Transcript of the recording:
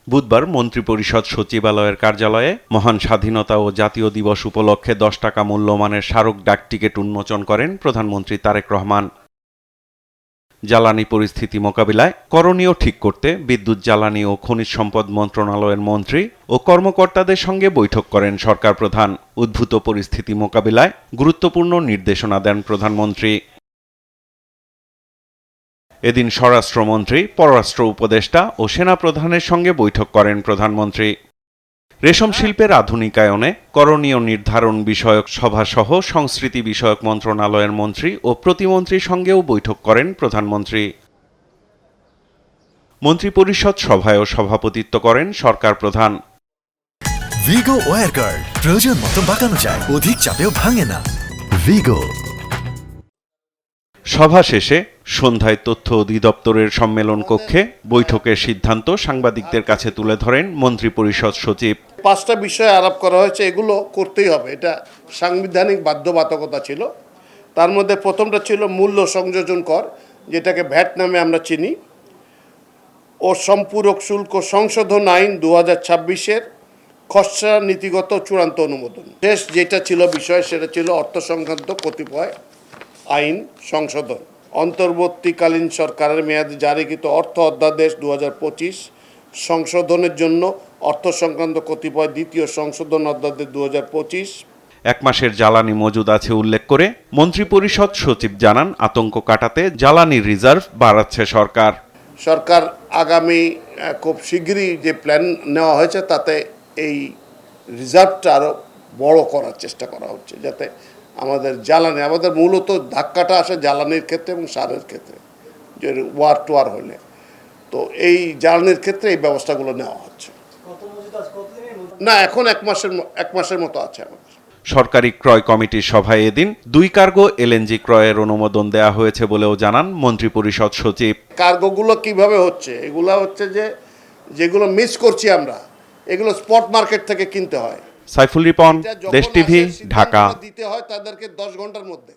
বুধবার মন্ত্রিপরিষদ সচিবালয়ের কার্যালয়ে মহান স্বাধীনতা ও জাতীয় দিবস উপলক্ষে 10 টাকা মূল্যমানের স্মারক ডাক টিকিট উন্মোচন করেন প্রধানমন্ত্রী তারেক রহমান। জ্বালানি পরিস্থিতি মোকাবিলায় করণীয় ঠিক করতে বিদ্যুৎ, জ্বালানি ও খনিজ সম্পদ মন্ত্রণালয়ের মন্ত্রী ও কর্মকর্তাদের সঙ্গে বৈঠক করেন সরকার প্রধান। উদ্ভূত পরিস্থিতি মোকাবিলায় গুরুত্বপূর্ণ নির্দেশনা দেন প্রধানমন্ত্রী। এদিন স্বরাষ্ট্রমন্ত্রী, পররাষ্ট্র উপদেষ্টা ও সেনাপ্রধানের সঙ্গে বৈঠক করেন প্রধানমন্ত্রী। রেশম শিল্পের আধুনিকায়নে করণীয় নির্ধারণ বিষয়ক সভাসহ সংস্কৃতি বিষয়ক মন্ত্রণালয়ের মন্ত্রী ও প্রতিমন্ত্রীর সঙ্গেও বৈঠক করেন প্রধানমন্ত্রী। মন্ত্রিপরিষদ সভায়ও সভাপতিত্ব করেন সরকার প্রধান। ভিগো ওয়্যার গার্ড প্রয়োজন মতো বাঁকানো যায়, অধিক চাপেও ভাঙে না। ভিগো। সভা শেষে সন্ধ্যায় তথ্য অধিদপ্তরের সম্মেলন কক্ষে বৈঠকের সিদ্ধান্ত সাংবাদিকদের কাছে তুলে ধরেন মন্ত্রিপরিষদ সচিব। 5টা বিষয় আলাপ করা হয়েছে, এগুলো করতেই হবে, এটা সাংবিধানিক বাধ্যবাধকতা ছিল। তার মধ্যে প্রথমটা ছিল মূল্য সংযোজন কর, যেটাকে ভ্যাট নামে আমরা চিনি, ও সম্পূরক শুল্ক সংশোধন আইন 2026-এর খসড়া নীতিগত চূড়ান্ত অনুমোদন। শেষ যেটা ছিল বিষয়, সেটা ছিল অর্থ সংক্রান্ত কতিপয় আইন সংশোধন। অন্তর্বর্তীকালীন সরকারের মেয়াদে জারিকৃত অর্থ অধ্যাদেশ 2025 সংশোধনের জন্য অর্থ সংক্রান্ত কতিপয় দ্বিতীয় সংশোধন অধ্যাদেশ 2025। 1 মাসের জ্বালানি মজুদ আছে উল্লেখ করে মন্ত্রিপরিষদ সচিব জানান, আতঙ্ক কাটাতে জ্বালানি রিজার্ভ বাড়াচ্ছে সরকার। সরকার আগামী খুব শীঘ্রই যে প্ল্যান নেওয়া হয়েছে, তাতে এই রিজার্ভটা আরও বড় করার চেষ্টা করা হচ্ছে, যাতে আমাদের জ্বালানি, আমাদের মূলত ধাক্কাটা আসে জ্বালানির ক্ষেত্রে এবং সারের ক্ষেত্রে, যে ওয়ার টু ওয়ার হলে। তো এই জ্বালানির ক্ষেত্রে এই ব্যবস্থাগুলো নেওয়া হচ্ছে না, এখন 1 মাসের মতো আছে আমাদের। সরকারি ক্রয় কমিটির সভায় এদিন 2 কার্গো এলএনজি ক্রয়ের অনুমোদন দেয়া হয়েছে বলেও জানান মন্ত্রিপরিষদ সচিব। কার্গোগুলো কিভাবে হচ্ছে, এগুলো হচ্ছে যেগুলো মিস করছি আমরা, এগুলো স্পট মার্কেট থেকে কিনতে হয়। সাইফুল রিপন, দেশ টিভি, ঢাকা। দিতে হয় তাদেরকে 10 ঘন্টার মধ্যে।